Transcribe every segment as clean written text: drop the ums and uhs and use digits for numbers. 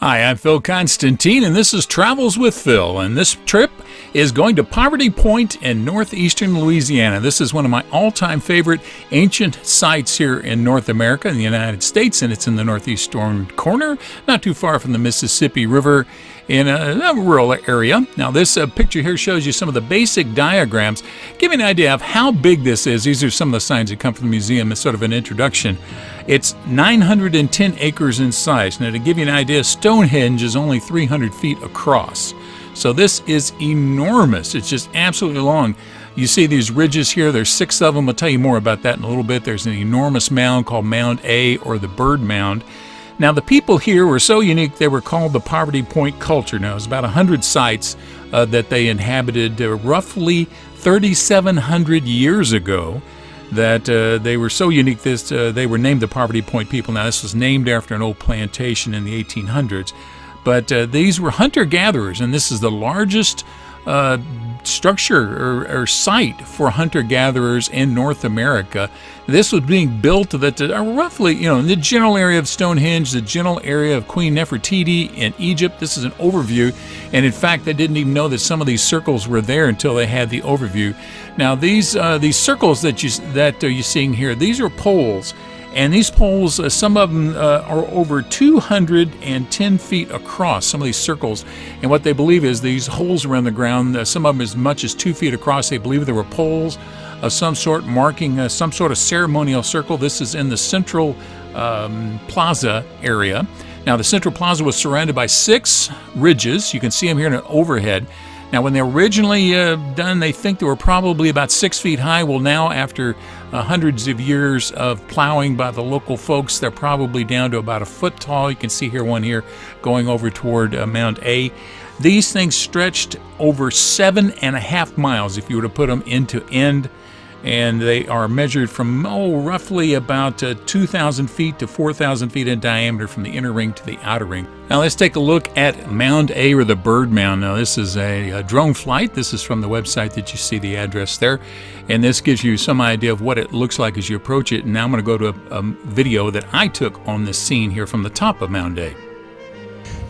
Hi, I'm Phil Constantine, and this is Travels with Phil, and this trip is going to Poverty Point in northeastern Louisiana. This is one of my all-time favorite ancient sites here in North America, in the United States, and it's in the northeastern corner, not too far from the Mississippi River in a rural area. Now, this picture here shows you some of the basic diagrams, giving an idea of how big this is. These are some of the signs that come from the museum as sort of an introduction. It's 910 acres in size. Now, to give you an idea, Stonehenge is only 300 feet across. So this is enormous. It's just absolutely long. You see these ridges here. There's 6 of them. I'll tell you more about that in a little bit. There's an enormous mound called Mound A, or the Bird Mound. Now, the people here were so unique, they were called the Poverty Point culture. Now, it was about 100 sites that they inhabited roughly 3,700 years ago. That they were so unique they were named the Poverty Point people. Now, this was named after an old plantation in the 1800s, but these were hunter-gatherers, and this is the largest structure or site for hunter-gatherers in North America. This was being built that roughly, in the general area of Stonehenge, the general area of Queen Nefertiti in Egypt. This is an overview, and in fact, they didn't even know that some of these circles were there until they had the overview. Now, these circles that you're seeing here, these are poles. And these poles, some of them are over 210 feet across, some of these circles. And what they believe is these holes around the ground, some of them as much as 2 feet across, they believe there were poles of some sort marking some sort of ceremonial circle. This is in the central Plaza area. Now, the central plaza was surrounded by 6 ridges. You can see them here in an overhead. Now, when they were originally done, they think they were probably about 6 feet high. Well, now, after hundreds of years of plowing by the local folks, they're probably down to about 1 foot tall. You can see here one here going over toward Mound A. These things stretched over 7.5 miles if you were to put them end to end. And they are measured from roughly about 2,000 feet to 4,000 feet in diameter from the inner ring to the outer ring. Now let's take a look at Mound A, or the Bird Mound. Now this is a drone flight. This is from the website that you see the address there. And this gives you some idea of what it looks like as you approach it. And now I'm going to go to a video that I took on this scene here from the top of Mound A.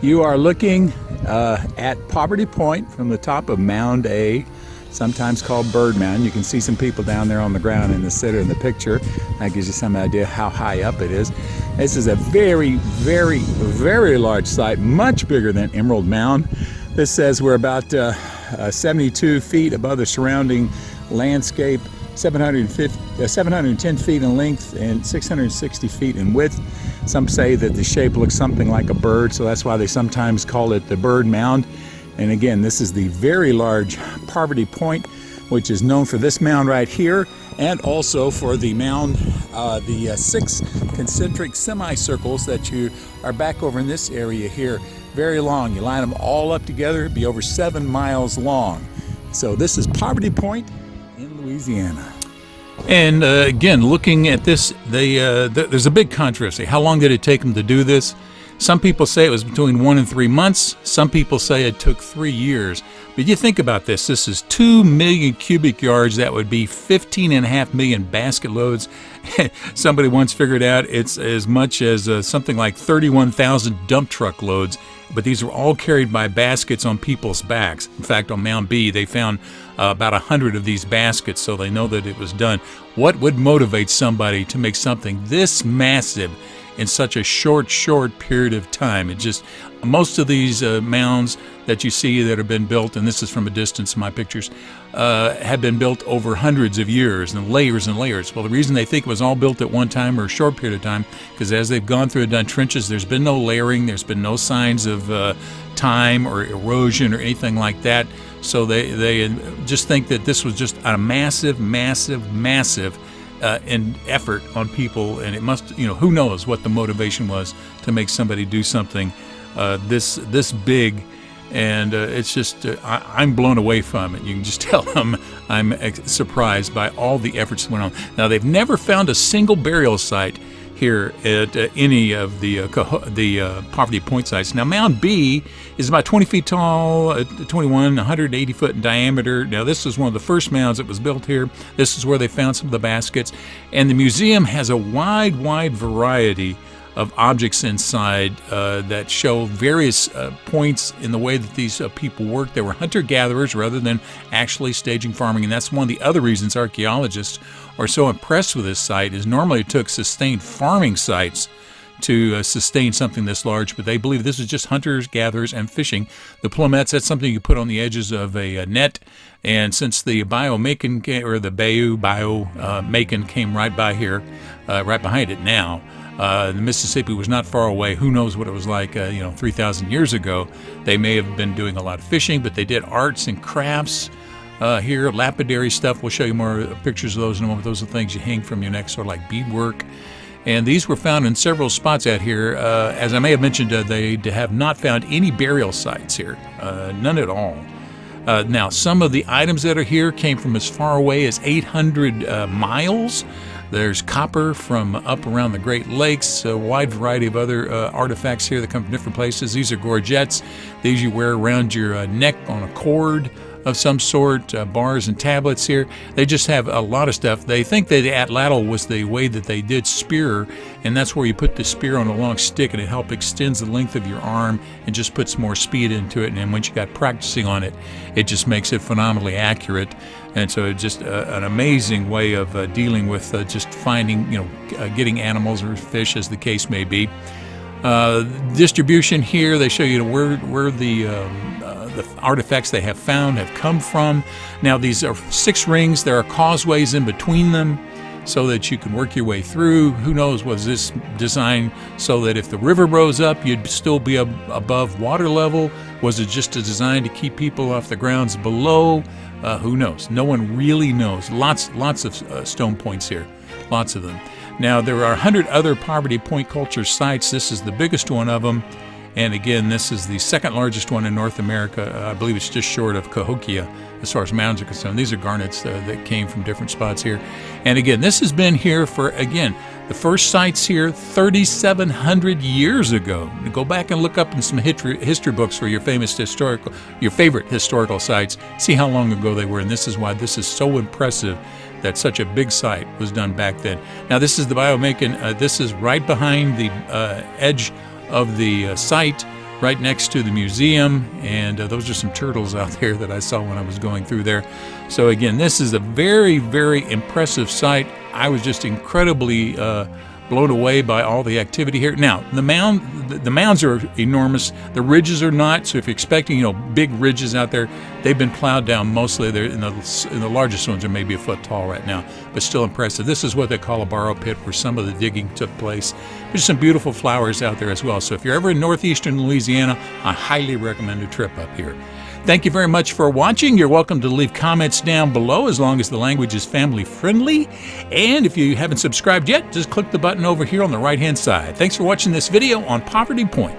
You are looking at Poverty Point from the top of Mound A, sometimes called Bird Mound. You can see some people down there on the ground in the center in the picture. That gives you some idea how high up it is. This is a very, very, very large site, much bigger than Emerald Mound. This says we're about 72 feet above the surrounding landscape, 710 feet in length and 660 feet in width. Some say that the shape looks something like a bird, so that's why they sometimes call it the Bird Mound. And again, this is the very large Poverty Point, which is known for this mound right here, and also for the mound, the 6 concentric semicircles that you are back over in this area here. Very long. You line them all up together, it'd be over 7 miles long. So this is Poverty Point in Louisiana. And again, looking at this, there's a big controversy. How long did it take them to do this? Some people say it was between 1 and 3 months. Some people say it took 3 years. But you think about this. This is 2 million cubic yards. That would be 15.5 million basket loads. Somebody once figured out it's as much as something like 31,000 dump truck loads. But these were all carried by baskets on people's backs. In fact, on Mound B, they found about 100 of these baskets, so they know that it was done. What would motivate somebody to make something this massive in such a short period of time? It just, most of these mounds that you see that have been built, and this is from a distance in my pictures, have been built over hundreds of years and layers and layers. Well, the reason they think it was all built at one time or a short period of time, because as they've gone through and done trenches, there's been no layering, there's been no signs of time or erosion or anything like that. So they just think that this was just a massive and effort on people, and it must, who knows what the motivation was to make somebody do something this big. And it's just, I'm blown away from it. You can just tell I'm surprised by all the efforts that went on. Now, they've never found a single burial site here at any of the Poverty Point sites. Now, Mound B is about 20 feet tall, 180 foot in diameter. Now, this was one of the first mounds that was built here. This is where they found some of the baskets. And the museum has a wide variety of objects inside that show various points in the way that these people worked. They were hunter-gatherers rather than actually staging farming, and that's one of the other reasons archaeologists are so impressed with this site. Is normally it took sustained farming sites to sustain something this large, but they believe this is just hunters, gatherers, and fishing. The plumettes, that's something you put on the edges of a net, and since the Biome Aiken, or the Biome Aiken came right by here, right behind it now, the Mississippi was not far away. Who knows what it was like, 3,000 years ago. They may have been doing a lot of fishing, but they did arts and crafts here, lapidary stuff. We'll show you more pictures of those in a moment. Those are things you hang from your neck, sort of like beadwork. And these were found in several spots out here. As I may have mentioned, they have not found any burial sites here, none at all. Now, some of the items that are here came from as far away as 800 miles. There's copper from up around the Great Lakes, a wide variety of other artifacts here that come from different places. These are gorgets. These you wear around your neck on a cord of some sort, bars and tablets here. They just have a lot of stuff. They think that atlatl was the way that they did spear, and that's where you put the spear on a long stick and it helps extends the length of your arm and just puts more speed into it. And then once you got practicing on it, it just makes it phenomenally accurate. And so it's just an amazing way of dealing with just finding, getting animals or fish, as the case may be. Distribution here, they show you where the artifacts they have found have come from. Now, these are 6 rings. There are causeways in between them so that you can work your way through. Who knows, was this designed so that if the river rose up, you'd still be above water level? Was it just designed to keep people off the grounds below? Who knows? No one really knows. Lots of stone points here, lots of them. Now, there are 100 other Poverty Point culture sites. This is the biggest one of them. And again, this is the second largest one in North America. I believe it's just short of Cahokia as far as mounds are concerned. These are garnets that came from different spots here. And again, this has been here for, again, the first sites here 3,700 years ago. Go back and look up in some history books for your favorite historical sites. See how long ago they were. And this is why this is so impressive that such a big site was done back then. Now, this is the Biome Aiken. This is right behind the edge of the site, right next to the museum, and those are some turtles out there that I saw when I was going through there. So again, this is a very, very impressive site. I was just incredibly blown away by all the activity here. Now, the mounds are enormous. The ridges are not. So if you're expecting, big ridges out there, they've been plowed down mostly. They're in the largest ones are maybe a foot tall right now, but still impressive. This is what they call a borrow pit, where some of the digging took place. There's some beautiful flowers out there as well. So if you're ever in northeastern Louisiana, I highly recommend a trip up here. Thank you very much for watching. You're welcome to leave comments down below as long as the language is family friendly. And if you haven't subscribed yet, just click the button over here on the right-hand side. Thanks for watching this video on Poverty Point.